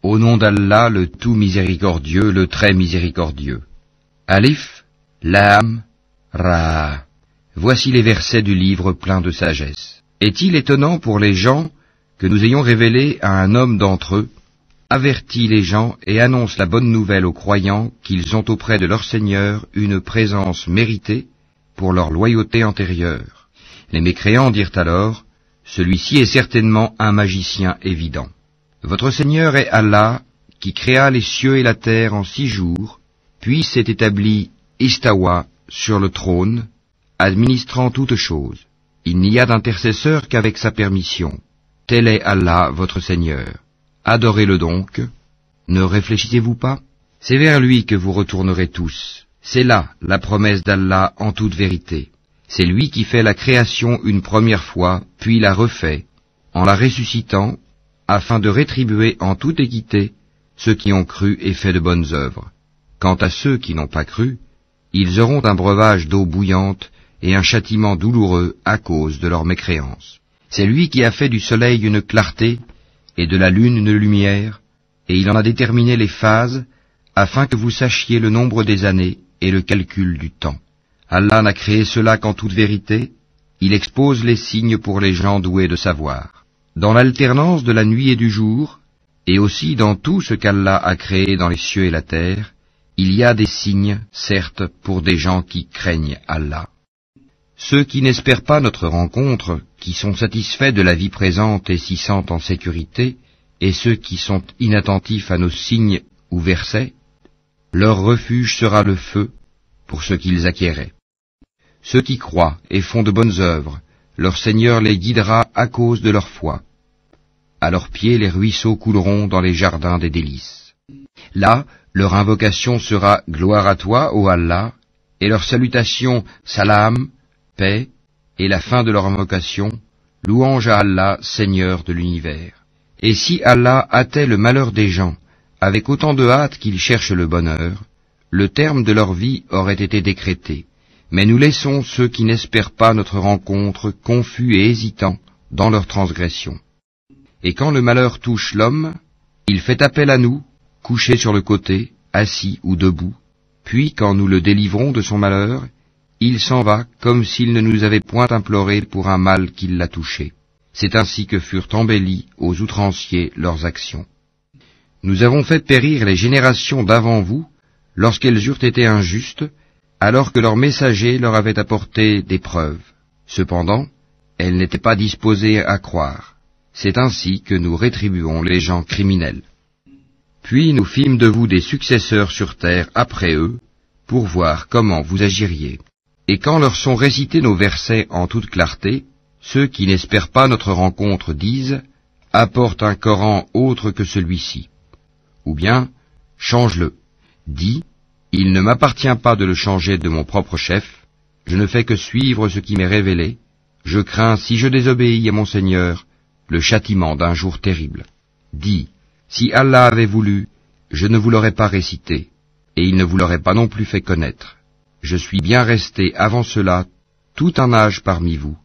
Au nom d'Allah, le tout miséricordieux, le très miséricordieux. Alif, Lam, Ra. Voici les versets du livre plein de sagesse. Est-il étonnant pour les gens que nous ayons révélé à un homme d'entre eux, avertit les gens et annonce la bonne nouvelle aux croyants qu'ils ont auprès de leur Seigneur une présence méritée pour leur loyauté antérieure. Les mécréants dirent alors, celui-ci est certainement un magicien évident. Votre Seigneur est Allah, qui créa les cieux et la terre en 6 jours, puis s'est établi Istawa sur le trône, administrant toutes choses. Il n'y a d'intercesseur qu'avec sa permission. Tel est Allah, votre Seigneur. Adorez-le donc. Ne réfléchissez-vous pas? C'est vers lui que vous retournerez tous. C'est là la promesse d'Allah en toute vérité. C'est lui qui fait la création une première fois, puis la refait, en la ressuscitant, afin de rétribuer en toute équité ceux qui ont cru et fait de bonnes œuvres. Quant à ceux qui n'ont pas cru, ils auront un breuvage d'eau bouillante et un châtiment douloureux à cause de leur mécréance. C'est lui qui a fait du soleil une clarté et de la lune une lumière, et il en a déterminé les phases, afin que vous sachiez le nombre des années et le calcul du temps. Allah n'a créé cela qu'en toute vérité, il expose les signes pour les gens doués de savoir. Dans l'alternance de la nuit et du jour, et aussi dans tout ce qu'Allah a créé dans les cieux et la terre, il y a des signes, certes, pour des gens qui craignent Allah. Ceux qui n'espèrent pas notre rencontre, qui sont satisfaits de la vie présente et s'y sentent en sécurité, et ceux qui sont inattentifs à nos signes ou versets, leur refuge sera le feu pour ce qu'ils acquéraient. Ceux qui croient et font de bonnes œuvres, leur Seigneur les guidera à cause de leur foi. À leurs pieds les ruisseaux couleront dans les jardins des délices. Là, leur invocation sera « Gloire à toi, ô Allah », et leur salutation « Salam », paix, et la fin de leur invocation « Louange à Allah, Seigneur de l'univers ». Et si Allah hâtait le malheur des gens, avec autant de hâte qu'ils cherchent le bonheur, le terme de leur vie aurait été décrété. Mais nous laissons ceux qui n'espèrent pas notre rencontre confus et hésitants dans leur transgression. Et quand le malheur touche l'homme, il fait appel à nous, couché sur le côté, assis ou debout, puis quand nous le délivrons de son malheur, il s'en va comme s'il ne nous avait point imploré pour un mal qui l'a touché. C'est ainsi que furent embellies aux outranciers leurs actions. Nous avons fait périr les générations d'avant vous, lorsqu'elles eurent été injustes, alors que leurs messagers leur avaient apporté des preuves. Cependant, elles n'étaient pas disposées à croire. C'est ainsi que nous rétribuons les gens criminels. Puis nous fîmes de vous des successeurs sur terre après eux, pour voir comment vous agiriez. Et quand leur sont récités nos versets en toute clarté, ceux qui n'espèrent pas notre rencontre disent « Apporte un Coran autre que celui-ci » ou bien « Change-le » dis « Il ne m'appartient pas de le changer de mon propre chef, je ne fais que suivre ce qui m'est révélé, je crains, si je désobéis à mon Seigneur, le châtiment d'un jour terrible. » Dis « Si Allah avait voulu, je ne vous l'aurais pas récité, et il ne vous l'aurait pas non plus fait connaître. Je suis bien resté avant cela tout un âge parmi vous.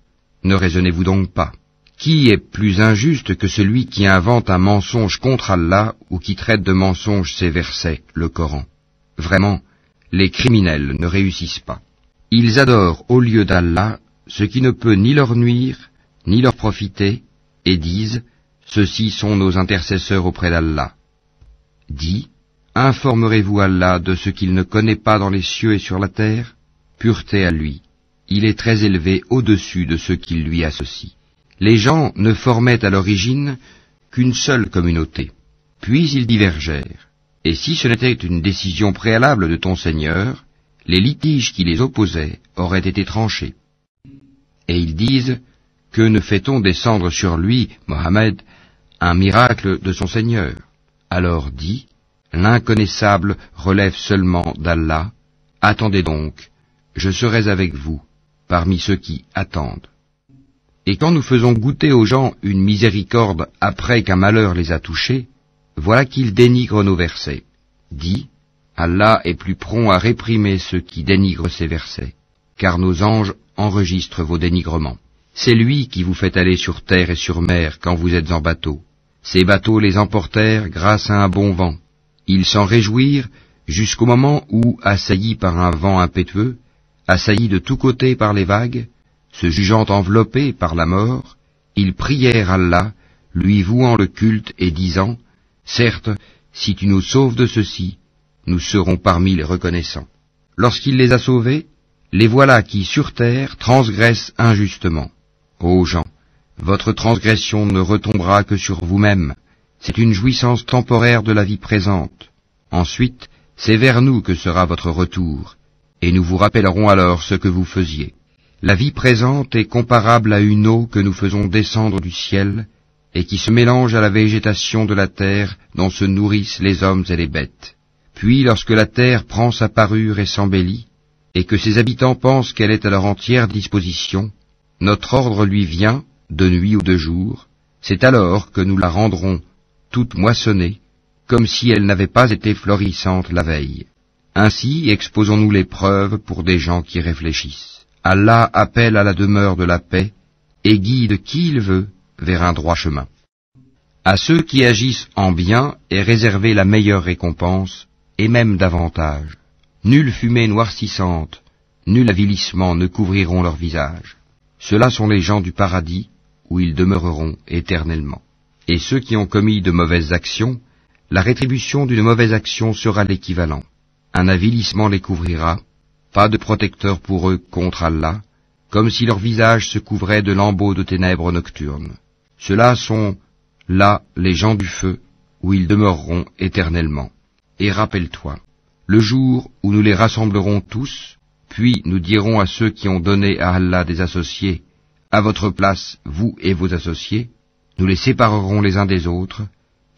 Ne raisonnez-vous donc pas. Qui est plus injuste que celui qui invente un mensonge contre Allah ou qui traite de mensonge ses versets, le Coran? Vraiment, les criminels ne réussissent pas. Ils adorent au lieu d'Allah ce qui ne peut ni leur nuire, ni leur profiter, et disent « Ceux-ci sont nos intercesseurs auprès d'Allah ». Dis « Informerez-vous Allah de ce qu'il ne connaît pas dans les cieux et sur la terre? Pureté à lui. Il est très élevé au-dessus de ceux qui lui associent. » Les gens ne formaient à l'origine qu'une seule communauté. Puis ils divergèrent. Et si ce n'était une décision préalable de ton Seigneur, les litiges qui les opposaient auraient été tranchés. Et ils disent, que ne fait-on descendre sur lui, Mohammed, un miracle de son Seigneur? Alors dis, l'inconnaissable relève seulement d'Allah, attendez donc, je serai avec vous, parmi ceux qui attendent. Et quand nous faisons goûter aux gens une miséricorde après qu'un malheur les a touchés, voilà qu'ils dénigrent nos versets. Dis, Allah est plus prompt à réprimer ceux qui dénigrent ses versets, car nos anges enregistrent vos dénigrements. C'est lui qui vous fait aller sur terre et sur mer quand vous êtes en bateau. Ces bateaux les emportèrent grâce à un bon vent. Ils s'en réjouirent jusqu'au moment où, assaillis par un vent impétueux, assaillis de tous côtés par les vagues, se jugeant enveloppés par la mort, ils prièrent Allah, lui vouant le culte et disant, « Certes, si tu nous sauves de ceci, nous serons parmi les reconnaissants. » Lorsqu'il les a sauvés, les voilà qui, sur terre, transgressent injustement. Ô gens, votre transgression ne retombera que sur vous-même. C'est une jouissance temporaire de la vie présente. Ensuite, c'est vers nous que sera votre retour, et nous vous rappellerons alors ce que vous faisiez. La vie présente est comparable à une eau que nous faisons descendre du ciel, et qui se mélange à la végétation de la terre dont se nourrissent les hommes et les bêtes. Puis, lorsque la terre prend sa parure et s'embellit, et que ses habitants pensent qu'elle est à leur entière disposition, notre ordre lui vient, de nuit ou de jour, c'est alors que nous la rendrons toute moissonnée, comme si elle n'avait pas été florissante la veille. Ainsi exposons-nous les preuves pour des gens qui réfléchissent. Allah appelle à la demeure de la paix, et guide qui il veut vers un droit chemin. À ceux qui agissent en bien est réservée la meilleure récompense, et même davantage. Nulle fumée noircissante, nul avilissement ne couvriront leur visage. Ceux-là sont les gens du paradis, où ils demeureront éternellement. Et ceux qui ont commis de mauvaises actions, la rétribution d'une mauvaise action sera l'équivalent. Un avilissement les couvrira, pas de protecteur pour eux contre Allah, comme si leur visage se couvrait de lambeaux de ténèbres nocturnes. Ceux-là sont, là, les gens du feu, où ils demeureront éternellement. Et rappelle-toi, le jour où nous les rassemblerons tous, puis nous dirons à ceux qui ont donné à Allah des associés, à votre place, vous et vos associés, nous les séparerons les uns des autres,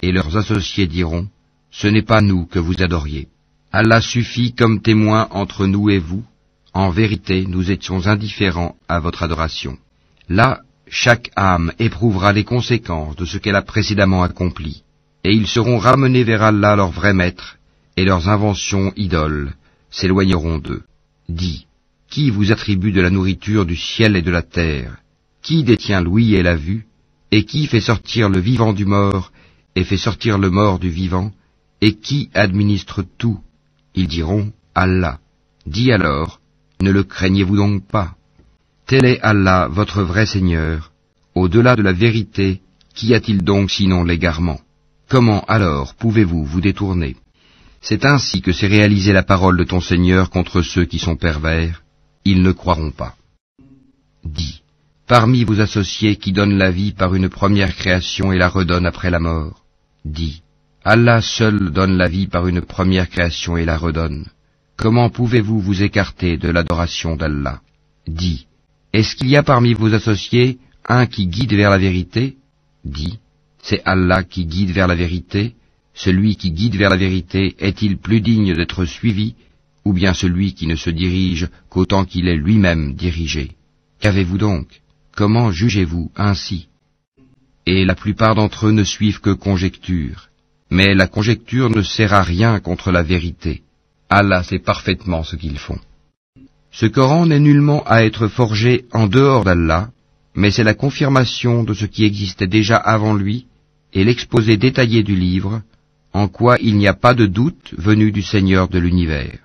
et leurs associés diront, ce n'est pas nous que vous adoriez. Allah suffit comme témoin entre nous et vous, en vérité nous étions indifférents à votre adoration. Là, chaque âme éprouvera les conséquences de ce qu'elle a précédemment accompli, et ils seront ramenés vers Allah leur vrai maître, et leurs inventions idoles s'éloigneront d'eux. Dis, qui vous attribue de la nourriture du ciel et de la terre? Qui détient l'ouïe et la vue? Et qui fait sortir le vivant du mort, et fait sortir le mort du vivant? Et qui administre tout? Ils diront, Allah. Dis alors, ne le craignez-vous donc pas? Tel est Allah, votre vrai Seigneur. Au-delà de la vérité, qu'y a-t-il donc sinon l'égarement? Comment alors pouvez-vous vous détourner? C'est ainsi que s'est réalisée la parole de ton Seigneur contre ceux qui sont pervers. Ils ne croiront pas. Dis, parmi vos associés qui donnent la vie par une première création et la redonnent après la mort, dis, Allah seul donne la vie par une première création et la redonne. Comment pouvez-vous vous écarter de l'adoration d'Allah? Dis, est-ce qu'il y a parmi vos associés un qui guide vers la vérité? Dis, c'est Allah qui guide vers la vérité. Celui qui guide vers la vérité est-il plus digne d'être suivi, ou bien celui qui ne se dirige qu'autant qu'il est lui-même dirigé? Qu'avez-vous donc? Comment jugez-vous ainsi? Et la plupart d'entre eux ne suivent que conjectures. Mais la conjecture ne sert à rien contre la vérité. Allah sait parfaitement ce qu'ils font. Ce Coran n'est nullement à être forgé en dehors d'Allah, mais c'est la confirmation de ce qui existait déjà avant lui et l'exposé détaillé du livre, en quoi il n'y a pas de doute venu du Seigneur de l'univers.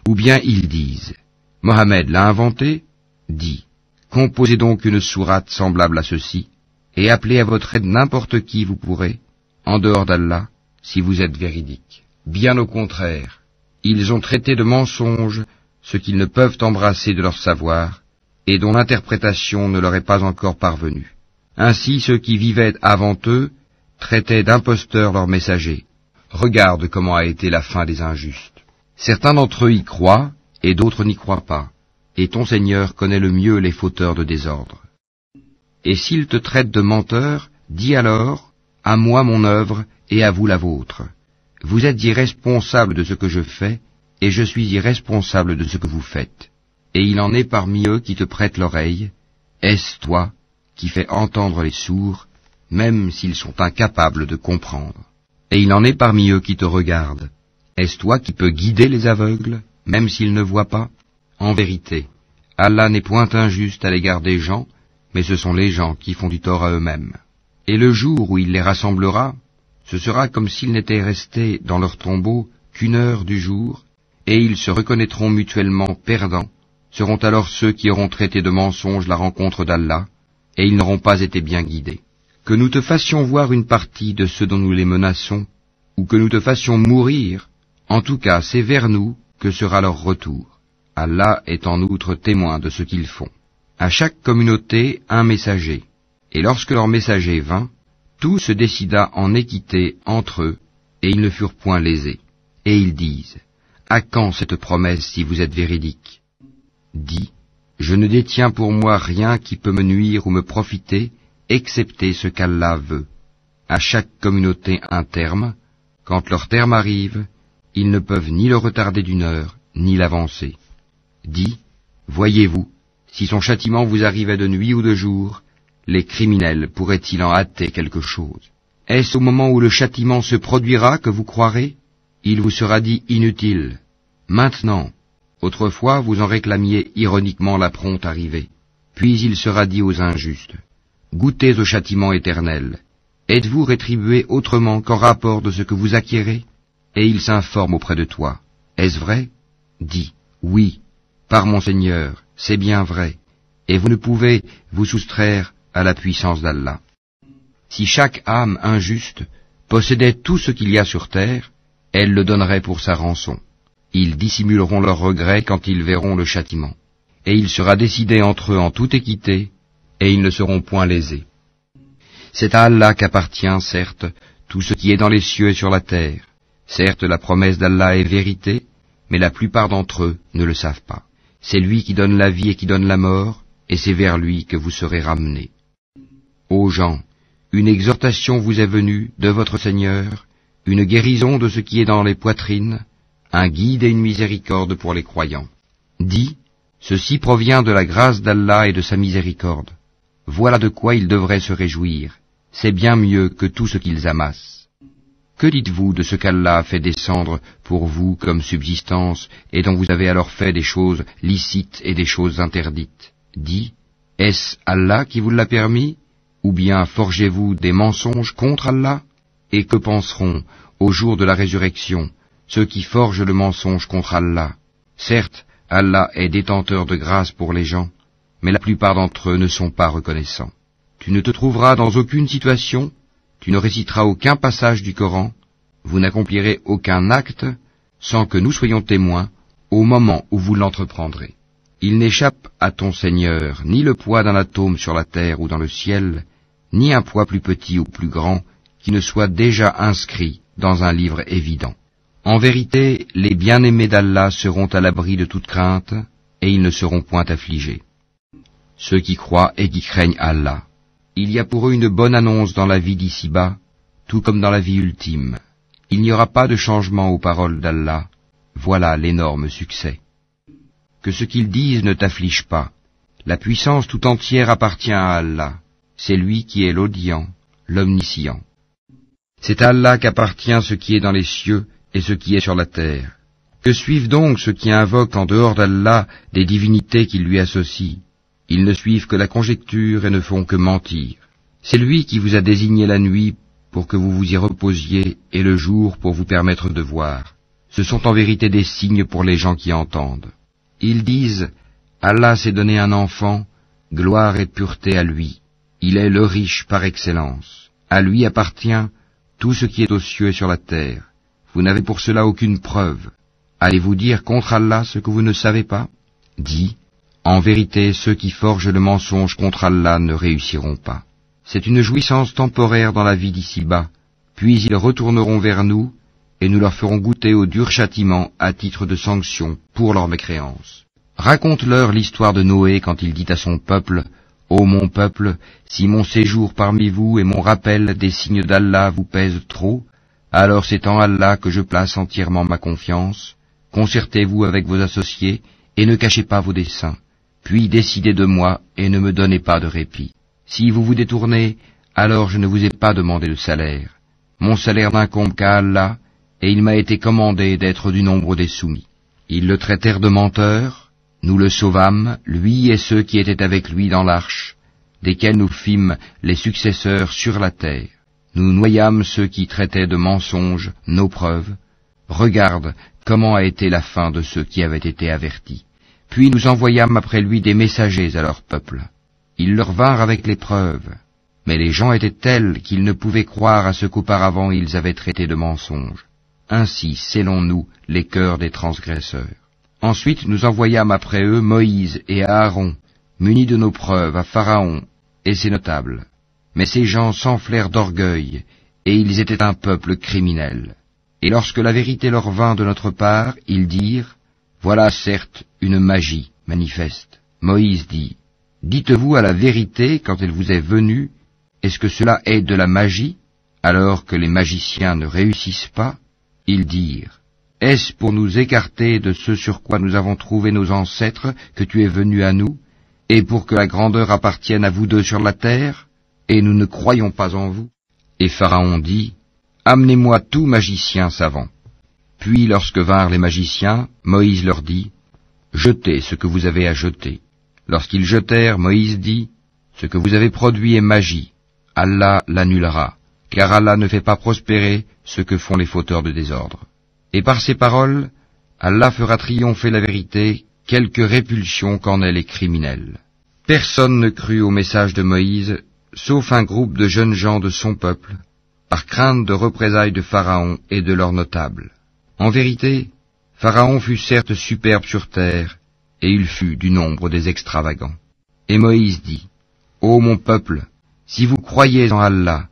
Ou bien ils disent, Mohammed l'a inventé? Dis, composez donc une sourate semblable à ceci, et appelez à votre aide n'importe qui vous pourrez, en dehors d'Allah, si vous êtes véridique. Bien au contraire, ils ont traité de mensonges ce qu'ils ne peuvent embrasser de leur savoir, et dont l'interprétation ne leur est pas encore parvenue. Ainsi ceux qui vivaient avant eux traitaient d'imposteurs leurs messagers. Regarde comment a été la fin des injustes. Certains d'entre eux y croient, et d'autres n'y croient pas, et ton Seigneur connaît le mieux les fauteurs de désordre. Et s'ils te traitent de menteur, dis alors, à moi mon œuvre, et à vous la vôtre. Vous êtes irresponsables de ce que je fais, et je suis irresponsable de ce que vous faites. Et il en est parmi eux qui te prêtent l'oreille. Est-ce toi qui fais entendre les sourds, même s'ils sont incapables de comprendre? Et il en est parmi eux qui te regardent. Est-ce toi qui peux guider les aveugles, même s'ils ne voient pas? En vérité, Allah n'est point injuste à l'égard des gens, mais ce sont les gens qui font du tort à eux-mêmes. Et le jour où il les rassemblera, ce sera comme s'ils n'étaient restés dans leur tombeau qu'une heure du jour, et ils se reconnaîtront mutuellement perdants, seront alors ceux qui auront traité de mensonge la rencontre d'Allah, et ils n'auront pas été bien guidés. Que nous te fassions voir une partie de ceux dont nous les menaçons, ou que nous te fassions mourir, en tout cas c'est vers nous que sera leur retour. Allah est en outre témoin de ce qu'ils font. À chaque communauté un messager, et lorsque leur messager vint, tout se décida en équité entre eux, et ils ne furent point lésés. Et ils disent, à quand cette promesse si vous êtes véridique? Dis, je ne détiens pour moi rien qui peut me nuire ou me profiter, excepté ce qu'Allah veut. À chaque communauté un terme, quand leur terme arrive, ils ne peuvent ni le retarder d'une heure, ni l'avancer. Dis, voyez-vous, si son châtiment vous arrivait de nuit ou de jour, les criminels pourraient-ils en hâter quelque chose? Est-ce au moment où le châtiment se produira que vous croirez? Il vous sera dit inutile. Maintenant, autrefois vous en réclamiez ironiquement la prompte arrivée. Puis il sera dit aux injustes, goûtez au châtiment éternel. Êtes-vous rétribués autrement qu'en rapport de ce que vous acquérez? Et ils s'informent auprès de toi. Est-ce vrai? Dis, oui, par mon Seigneur, c'est bien vrai, et vous ne pouvez vous soustraire à la puissance d'Allah. Si chaque âme injuste possédait tout ce qu'il y a sur terre, elle le donnerait pour sa rançon. Ils dissimuleront leurs regrets quand ils verront le châtiment. Et il sera décidé entre eux en toute équité, et ils ne seront point lésés. C'est à Allah qu'appartient, certes, tout ce qui est dans les cieux et sur la terre. Certes, la promesse d'Allah est vérité, mais la plupart d'entre eux ne le savent pas. C'est lui qui donne la vie et qui donne la mort, et c'est vers lui que vous serez ramenés. Ô gens, une exhortation vous est venue de votre Seigneur, une guérison de ce qui est dans les poitrines, un guide et une miséricorde pour les croyants. Dis, ceci provient de la grâce d'Allah et de sa miséricorde. Voilà de quoi ils devraient se réjouir. C'est bien mieux que tout ce qu'ils amassent. Que dites-vous de ce qu'Allah a fait descendre pour vous comme subsistance et dont vous avez alors fait des choses licites et des choses interdites? Dis, est-ce Allah qui vous l'a permis? Ou bien forgez-vous des mensonges contre Allah? Et que penseront, au jour de la résurrection, ceux qui forgent le mensonge contre Allah? Certes, Allah est détenteur de grâce pour les gens, mais la plupart d'entre eux ne sont pas reconnaissants. Tu ne te trouveras dans aucune situation, tu ne réciteras aucun passage du Coran, vous n'accomplirez aucun acte sans que nous soyons témoins au moment où vous l'entreprendrez. Il n'échappe à ton Seigneur ni le poids d'un atome sur la terre ou dans le ciel, ni un poids plus petit ou plus grand qui ne soit déjà inscrit dans un livre évident. En vérité, les bien-aimés d'Allah seront à l'abri de toute crainte, et ils ne seront point affligés. Ceux qui croient et qui craignent Allah, il y a pour eux une bonne annonce dans la vie d'ici-bas, tout comme dans la vie ultime. Il n'y aura pas de changement aux paroles d'Allah, voilà l'énorme succès. Que ce qu'ils disent ne t'afflige pas, la puissance tout entière appartient à Allah, c'est lui qui est l'audient, l'omniscient. C'est à Allah qu'appartient ce qui est dans les cieux et ce qui est sur la terre. Que suivent donc ceux qui invoquent en dehors d'Allah des divinités qui lui associent? Ils ne suivent que la conjecture et ne font que mentir. C'est lui qui vous a désigné la nuit pour que vous vous y reposiez et le jour pour vous permettre de voir. Ce sont en vérité des signes pour les gens qui entendent. Ils disent, Allah s'est donné un enfant, gloire et pureté à lui. Il est le riche par excellence. À lui appartient tout ce qui est aux cieux et sur la terre. Vous n'avez pour cela aucune preuve. Allez-vous dire contre Allah ce que vous ne savez pas? Dis, en vérité, ceux qui forgent le mensonge contre Allah ne réussiront pas. C'est une jouissance temporaire dans la vie d'ici-bas, puis ils retourneront vers nous, et nous leur ferons goûter au dur châtiment à titre de sanction pour leur mécréance. Raconte-leur l'histoire de Noé quand il dit à son peuple, « Ô mon peuple, si mon séjour parmi vous et mon rappel des signes d'Allah vous pèsent trop, alors c'est en Allah que je place entièrement ma confiance. Concertez-vous avec vos associés et ne cachez pas vos desseins. Puis décidez de moi et ne me donnez pas de répit. Si vous vous détournez, alors je ne vous ai pas demandé de salaire. Mon salaire n'incombe qu'à Allah, et il m'a été commandé d'être du nombre des soumis. » Ils le traitèrent de menteur, nous le sauvâmes, lui et ceux qui étaient avec lui dans l'arche. desquels nous fîmes les successeurs sur la terre. Nous noyâmes ceux qui traitaient de mensonges nos preuves. Regarde comment a été la fin de ceux qui avaient été avertis. Puis nous envoyâmes après lui des messagers à leur peuple. Ils leur vinrent avec les preuves. Mais les gens étaient tels qu'ils ne pouvaient croire à ce qu'auparavant ils avaient traité de mensonges. Ainsi scellons-nous les cœurs des transgresseurs. Ensuite nous envoyâmes après eux Moïse et Aaron, munis de nos preuves, à Pharaon et ses notables. Mais ces gens s'enflèrent d'orgueil, et ils étaient un peuple criminel. Et lorsque la vérité leur vint de notre part, ils dirent, « Voilà certes une magie manifeste. » Moïse dit, « Dites-vous à la vérité quand elle vous est venue, est-ce que cela est de la magie, alors que les magiciens ne réussissent pas ?» Ils dirent, « Est-ce pour nous écarter de ce sur quoi nous avons trouvé nos ancêtres que tu es venu à nous, et pour que la grandeur appartienne à vous deux sur la terre, et nous ne croyons pas en vous ?» Et Pharaon dit, « Amenez-moi tout magicien savant. » Puis lorsque vinrent les magiciens, Moïse leur dit, « Jetez ce que vous avez à jeter. » Lorsqu'ils jetèrent, Moïse dit, « Ce que vous avez produit est magie. Allah l'annulera, car Allah ne fait pas prospérer ce que font les fauteurs de désordre. » Et par ces paroles, Allah fera triompher la vérité, quelque répulsion qu'en aient les criminels. Personne ne crut au message de Moïse, sauf un groupe de jeunes gens de son peuple, par crainte de représailles de Pharaon et de leurs notables. En vérité, Pharaon fut certes superbe sur terre, et il fut du nombre des extravagants. Et Moïse dit, « Ô mon peuple, si vous croyez en Allah,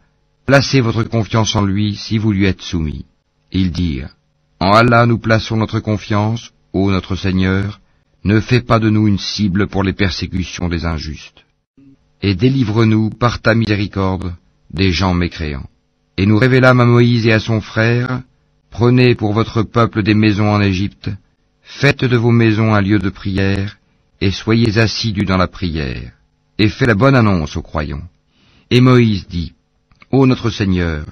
placez votre confiance en lui si vous lui êtes soumis. » Ils dirent, « En Allah nous plaçons notre confiance, ô notre Seigneur, ne fais pas de nous une cible pour les persécutions des injustes. Et délivre-nous par ta miséricorde des gens mécréants. » Et nous révélâmes à Moïse et à son frère, « Prenez pour votre peuple des maisons en Égypte, faites de vos maisons un lieu de prière, et soyez assidus dans la prière, et faites la bonne annonce aux croyants. » Et Moïse dit, « Ô notre Seigneur,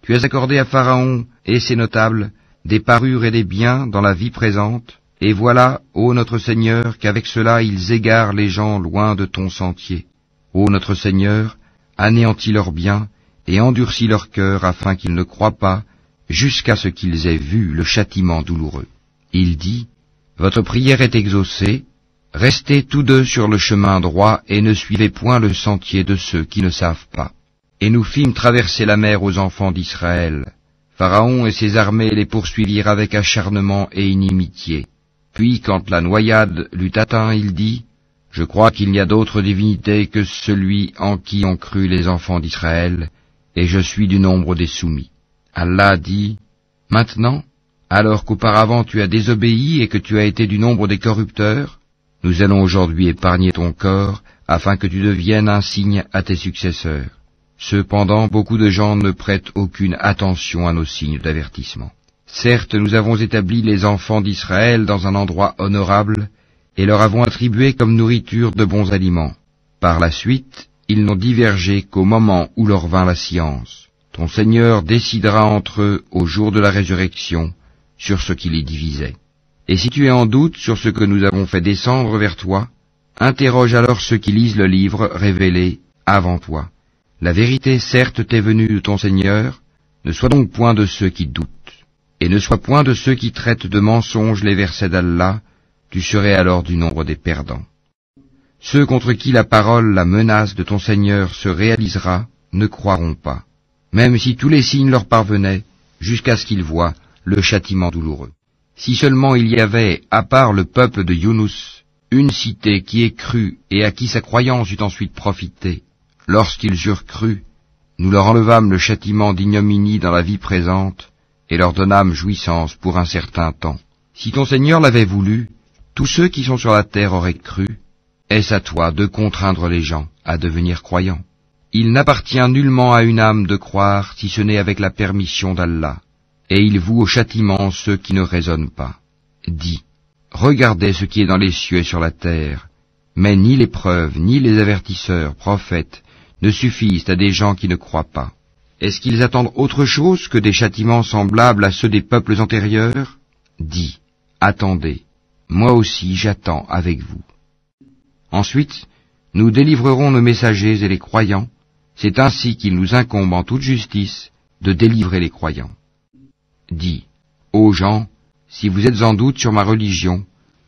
tu as accordé à Pharaon et ses notables des parures et des biens dans la vie présente, et voilà, ô notre Seigneur, qu'avec cela ils égarent les gens loin de ton sentier. Ô notre Seigneur, anéantis leurs biens, et endurcis leur cœur afin qu'ils ne croient pas, jusqu'à ce qu'ils aient vu le châtiment douloureux. » Il dit, « Votre prière est exaucée, restez tous deux sur le chemin droit et ne suivez point le sentier de ceux qui ne savent pas. » Et nous fîmes traverser la mer aux enfants d'Israël. Pharaon et ses armées les poursuivirent avec acharnement et inimitié. Puis quand la noyade l'eut atteint, il dit, « Je crois qu'il n'y a d'autre divinité que celui en qui ont cru les enfants d'Israël, et je suis du nombre des soumis. » Allah dit, « Maintenant, alors qu'auparavant tu as désobéi et que tu as été du nombre des corrupteurs, nous allons aujourd'hui épargner ton corps, afin que tu deviennes un signe à tes successeurs. » Cependant, beaucoup de gens ne prêtent aucune attention à nos signes d'avertissement. Certes, nous avons établi les enfants d'Israël dans un endroit honorable, et leur avons attribué comme nourriture de bons aliments. Par la suite, ils n'ont divergé qu'au moment où leur vint la science. Ton Seigneur décidera entre eux au jour de la résurrection sur ce qui les divisait. Et si tu es en doute sur ce que nous avons fait descendre vers toi, interroge alors ceux qui lisent le livre révélé avant toi. La vérité certes t'est venue de ton Seigneur, ne sois donc point de ceux qui doutent, et ne sois point de ceux qui traitent de mensonges les versets d'Allah, tu serais alors du nombre des perdants. Ceux contre qui la parole, la menace de ton Seigneur se réalisera, ne croiront pas, même si tous les signes leur parvenaient, jusqu'à ce qu'ils voient le châtiment douloureux. Si seulement il y avait, à part le peuple de Younous, une cité qui ait cru et à qui sa croyance eût ensuite profité, lorsqu'ils eurent cru, nous leur enlevâmes le châtiment d'ignominie dans la vie présente, et leur donnâmes jouissance pour un certain temps. Si ton Seigneur l'avait voulu, tous ceux qui sont sur la terre auraient cru. Est-ce à toi de contraindre les gens à devenir croyants? Il n'appartient nullement à une âme de croire si ce n'est avec la permission d'Allah, et il voue au châtiment ceux qui ne raisonnent pas. Dis, regardez ce qui est dans les cieux et sur la terre, mais ni les preuves, ni les avertisseurs, prophètes, ne suffisent à des gens qui ne croient pas. Est-ce qu'ils attendent autre chose que des châtiments semblables à ceux des peuples antérieurs? Dis, attendez, moi aussi j'attends avec vous. Ensuite, Nous délivrerons nos messagers et les croyants, c'est ainsi qu'il nous incombe en toute justice de délivrer les croyants. Dis, ô gens, si vous êtes en doute sur ma religion,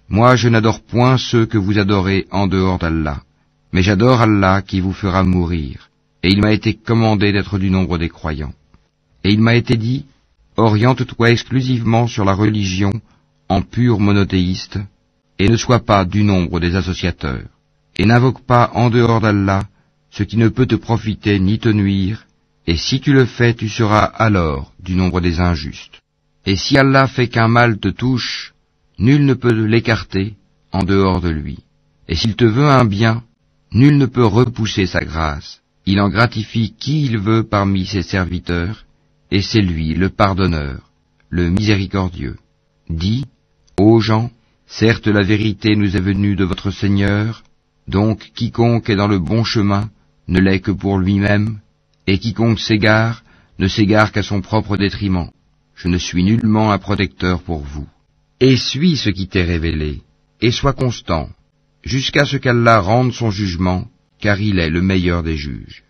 moi je n'adore point ceux que vous adorez en dehors d'Allah, mais j'adore Allah qui vous fera mourir, et il m'a été commandé d'être du nombre des croyants. Et il m'a été dit, oriente-toi exclusivement sur la religion en pur monothéiste, et ne sois pas du nombre des associateurs, et n'invoque pas en dehors d'Allah ce qui ne peut te profiter ni te nuire, et si tu le fais, tu seras alors du nombre des injustes. Et si Allah fait qu'un mal te touche, nul ne peut l'écarter en dehors de lui. Et s'il te veut un bien, nul ne peut repousser sa grâce. Il en gratifie qui il veut parmi ses serviteurs, et c'est lui le pardonneur, le miséricordieux. Dis, ô gens, certes la vérité nous est venue de votre Seigneur, donc quiconque est dans le bon chemin ne l'est que pour lui-même, et quiconque s'égare ne s'égare qu'à son propre détriment. Je ne suis nullement un protecteur pour vous. Et suis ce qui t'est révélé, et sois constant, jusqu'à ce qu'Allah rende son jugement, car il est le meilleur des juges.